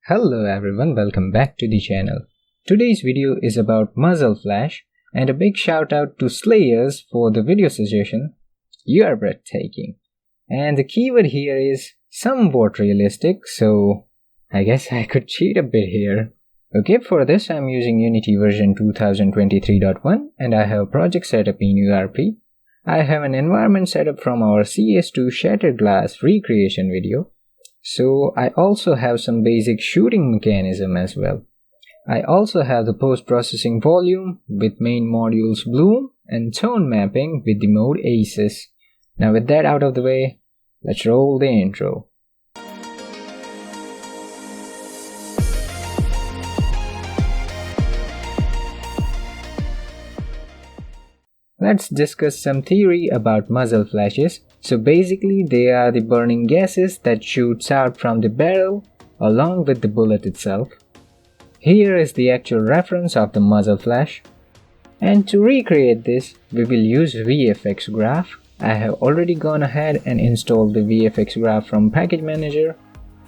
Hello everyone, welcome back to the channel. Today's video is about Muzzle Flash, and a big shout out to Slayers for the video suggestion. You are breathtaking. And the keyword here is somewhat realistic, so I guess I could cheat a bit here. Okay, for this I'm using Unity version 2023.1 and I have a project setup in URP. I have an environment setup from our CS2 Shattered Glass recreation video. So I also have some basic shooting mechanism as well. I also have the post-processing volume with main modules bloom and tone mapping with the mode aces. Now with that out of the way, let's roll the intro. Let's discuss some theory about muzzle flashes. So basically they are the burning gases that shoots out from the barrel along with the bullet itself. Here is the actual reference of the muzzle flash. And to recreate this, we will use VFX Graph. I have already gone ahead and installed the VFX Graph from Package Manager.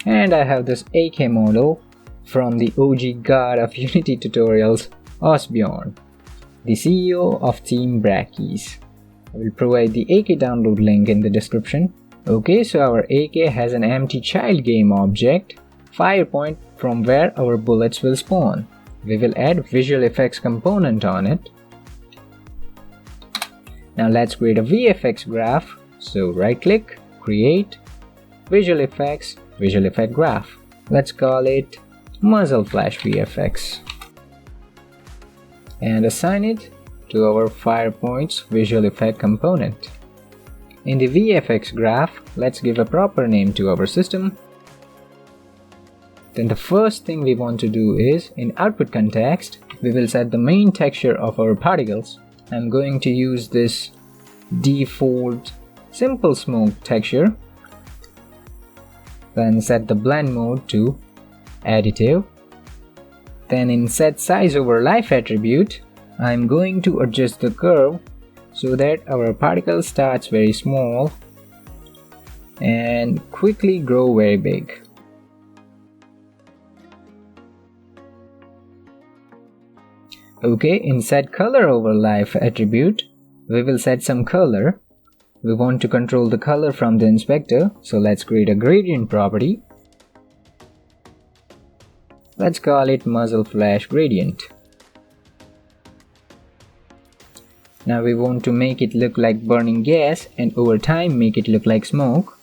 And I have this AK model from the OG god of Unity tutorials, Osbjorn, the CEO of Team Brackeys. I will provide the AK download link in the description. Okay, so our AK has an empty child game object, fire point from where our bullets will spawn. We will add visual effects component on it. Now let's create a VFX graph. So right click, create, visual effects, visual effect graph. Let's call it Muzzle Flash VFX. And assign it to our fire points visual effect component. In the VFX graph, let's give a proper name to our system. Then the first thing we want to do is, in output context, we will set the main texture of our particles. I'm going to use this default simple smoke texture. Then set the blend mode to additive. Then in set size over life attribute, I'm going to adjust the curve so that our particle starts very small and quickly grow very big. Okay, in set color over life attribute, we will set some color. We want to control the color from the inspector, so let's create a gradient property. Let's call it Muzzle Flash Gradient. Now we want to make it look like burning gas and over time make it look like smoke.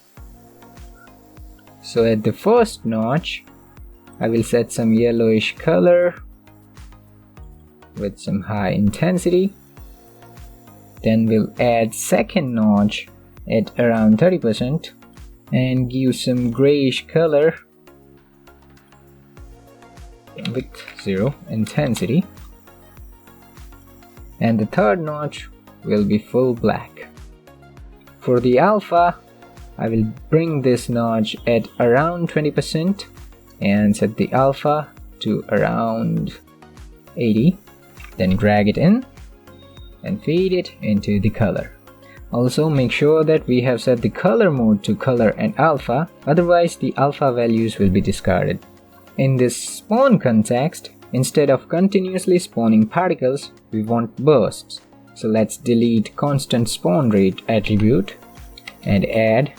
So at the first notch, I will set some yellowish color with some high intensity. Then we'll add second notch at around 30% and give some grayish color with 0 intensity. And the third notch will be full black. For the alpha, I will bring this notch at around 20% and set the alpha to around 80. Then drag it in and feed it into the color. Also make sure that we have set the color mode to color and alpha, otherwise the alpha values will be discarded. In this spawn context, instead of continuously spawning particles, we want bursts. So let's delete constant spawn rate attribute and add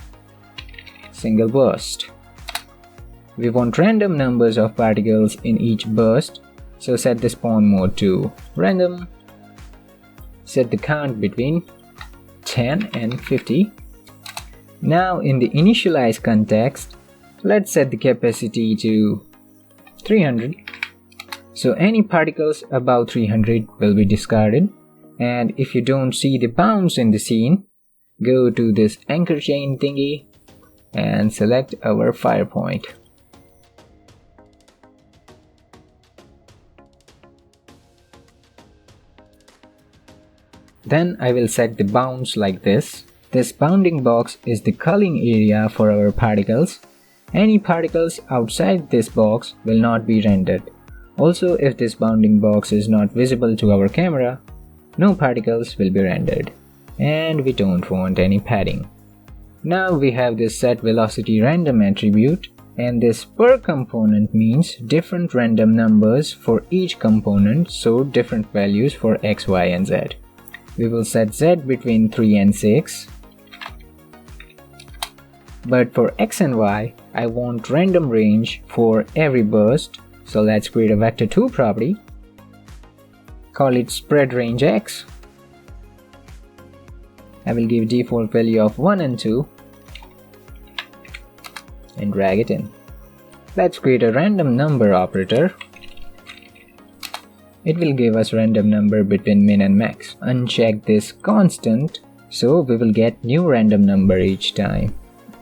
single burst. We want random numbers of particles in each burst, so set the spawn mode to random. Set the count between 10 and 50. Now in the initialize context, let's set the capacity to 300. So any particles above 300 will be discarded, and if you don't see the bounds in the scene, go to this anchor chain thingy and select our fire point. Then I will set the bounds like this. This bounding box is the culling area for our particles. Any particles outside this box will not be rendered. Also, if this bounding box is not visible to our camera, no particles will be rendered. And we don't want any padding. Now we have this set velocity random attribute And this per component means different random numbers for each component, so different values for x, y and z. We will set z between 3 and 6. But for x and y, I want random range for every burst, so let's create a vector2 property. Call it spread range x. I will give default value of 1 and 2 and drag it in. Let's create a random number operator. It will give us random number between min and max. Uncheck this constant, so we will get new random number each time.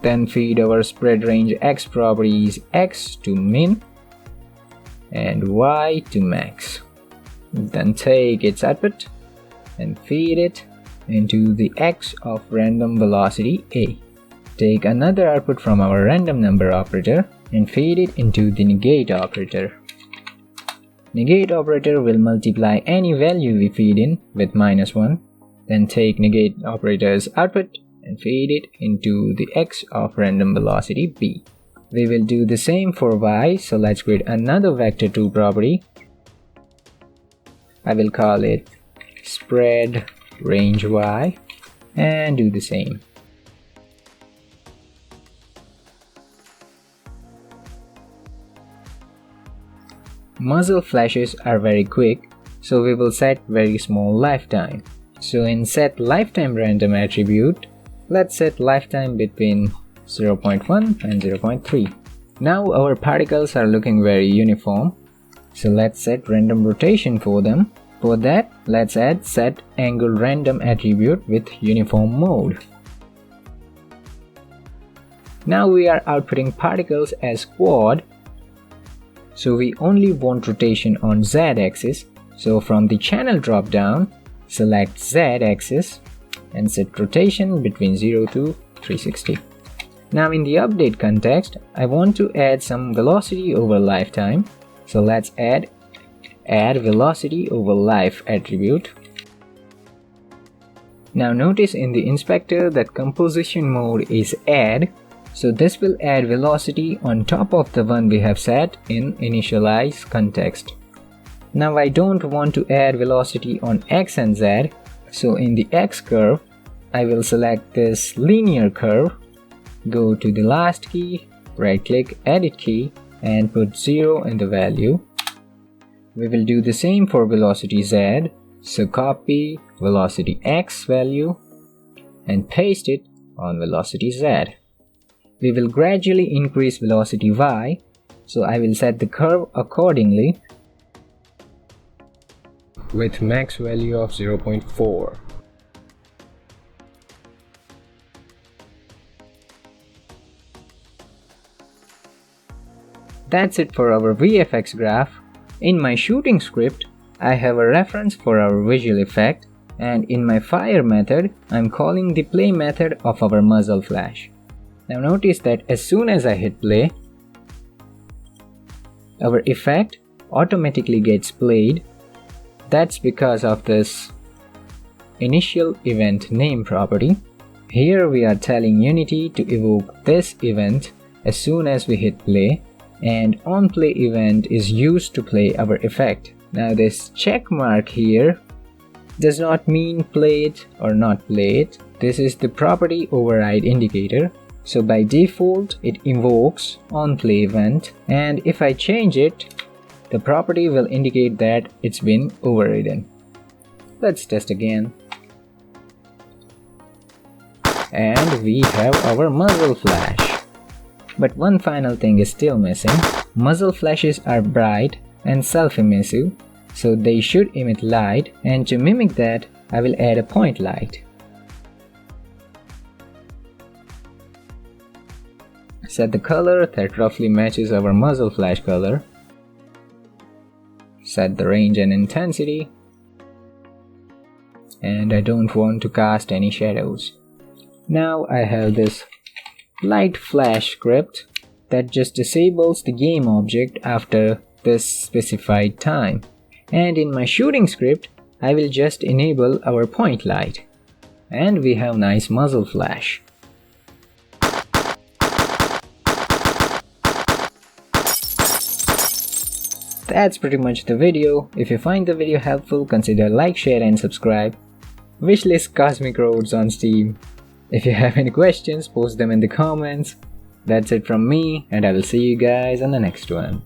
Then feed our spread range x properties x to min and y to max. Then take its output and feed it into the x of random velocity a. Take another output from our random number operator and feed it into the negate operator. Negate operator will multiply any value we feed in with -1. Then take negate operator's output and feed it into the x of random velocity b. We will do the same for y, so let's create another vector2 property. I will call it spread range y and do the same. Muzzle flashes are very quick, so we will set very small lifetime. So in set lifetime random attribute, let's set lifetime between 0.1 and 0.3. Now our particles are looking very uniform, so let's set random rotation for them. For that, let's add set angle random attribute with uniform mode. Now we are outputting particles as quad, so we only want rotation on z-axis. So from the channel drop down, select z-axis and set rotation between 0 to 360. Now in the update context, I want to add some velocity over lifetime, so let's add velocity over life attribute. Now notice in the inspector that composition mode is add, so this will add velocity on top of the one we have set in initialize context. Now I don't want to add velocity on x and z, so in the x curve, I will select this linear curve, go to the last key, right click edit key and put 0 in the value. We will do the same for velocity z, so copy velocity x value and paste it on velocity z. We will gradually increase velocity y, so I will set the curve accordingly with max value of 0.4. That's it for our VFX graph. In my shooting script, I have a reference for our visual effect, and in my fire method, I'm calling the play method of our muzzle flash. Now notice that as soon as I hit play, our effect automatically gets played. That's because of this initial event name property. Here we are telling Unity to evoke this event as soon as we hit play, and onPlay event is used to play our effect. Now this check mark here does not mean play it or not play it. This is the property override indicator. So by default it invokes onPlay event, and if I change it, the property will indicate that it's been overridden. Let's test again. And we have our muzzle flash. But one final thing is still missing. Muzzle flashes are bright and self-emissive, so they should emit light, and to mimic that, I will add a point light. Set the color that roughly matches our muzzle flash color. Set the range and intensity. And I don't want to cast any shadows. Now I have this light flash script that just disables the game object after this specified time. And in my shooting script, I will just enable our point light. And we have nice muzzle flash. That's pretty much the video. If you find the video helpful, consider like, share and subscribe. Wishlist Cosmic Roads on Steam. If you have any questions, post them in the comments. That's it from me, and I will see you guys on the next one.